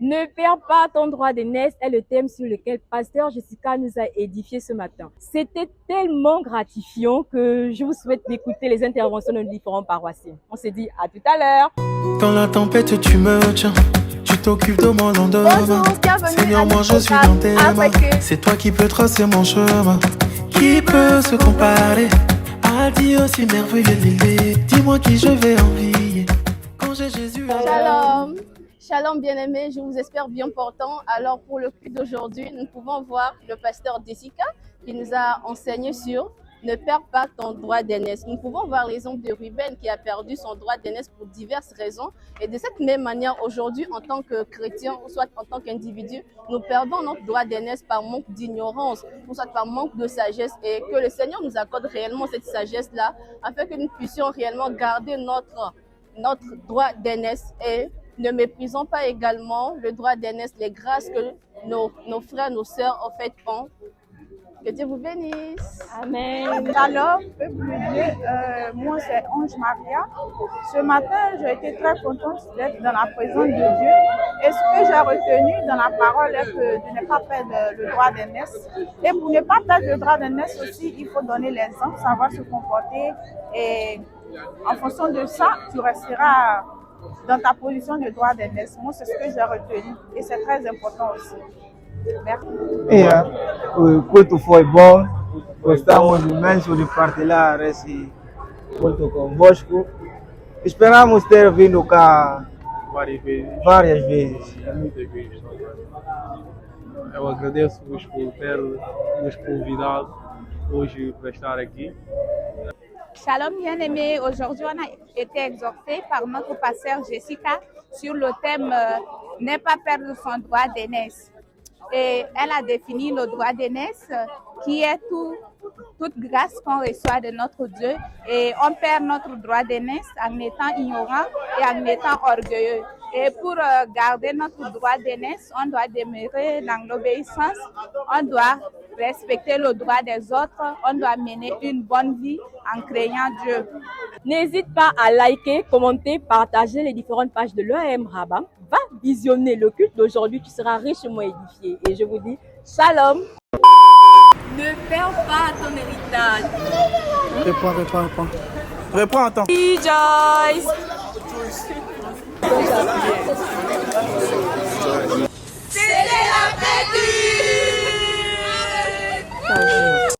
Ne perds pas ton droit d'aînesse est le thème sur lequel Pasteur Jessica nous a édifié ce matin. C'était tellement gratifiant que je vous souhaite d'écouter les interventions de nos différents paroissiens. On se dit à tout à l'heure. Dans la tempête, tu me tiens. Tu t'occupes de mon lendemain. Bonjour, bienvenue. Seigneur, moi je suis dans tes mains. C'est toi qui peux tracer mon chemin. Qui peut se comparer à Dieu aussi merveilleux l'idée. Dis-moi qui je vais envier quand j'ai Jésus. Shalom. Shalom bien-aimés, je vous espère bien portant. Alors pour le culte d'aujourd'hui, nous pouvons voir le pasteur Jessica qui nous a enseigné sur ne perds pas ton droit d'aînesse. Nous pouvons voir l'exemple de Ruben qui a perdu son droit d'aînesse pour diverses raisons. Et de cette même manière, aujourd'hui, en tant que chrétien, ou soit en tant qu'individu, nous perdons notre droit d'aînesse par manque d'ignorance, ou soit par manque de sagesse, et que le Seigneur nous accorde réellement cette sagesse-là, afin que nous puissions réellement garder notre droit d'aînesse et ne méprisons pas également le droit d'aînesse, les grâces que nos frères, nos sœurs en fait ont. Que Dieu vous bénisse. Amen. Alors, peuple de Dieu, moi c'est Ange Maria. Ce matin, j'ai été très contente d'être dans la présence de Dieu. Et ce que j'ai retenu dans la parole est que de ne pas perdre le droit d'aînesse. Et pour ne pas perdre le droit d'aînesse aussi, il faut donner l'exemple, savoir se comporter. Et en fonction de ça, tu resteras dans ta position de droit d'aînesse. Moi, c'est ce que j'ai retenu. Et c'est très important aussi. O culto foi bom, gostamos imenso de partilhar esse culto convosco. Esperamos ter vindo cá várias vezes. Muitas vezes. Eu agradeço-vos por ter nos convidado hoje para estar aqui. Shalom bien-aimés, aujourd'hui on a été exhortés par notre pasteur Jessica sur le thème ne pas perdre son droit d'aînesse. Et elle a défini le droit d'aînesse qui est toute grâce qu'on reçoit de notre Dieu. Et on perd notre droit d'aînesse en étant ignorant et en étant orgueilleux. Et pour garder notre droit d'aînesse, on doit demeurer dans l'obéissance, on doit respecter le droit des autres, on doit mener une bonne vie en craignant Dieu. N'hésite pas à liker, commenter, partager les différentes pages de l'EAM Rabat. Va visionner le culte d'aujourd'hui, tu seras richement édifié. Et je vous dis shalom. Ne perds pas ton héritage. Réponds, attends. Rejoice. C'est la fête.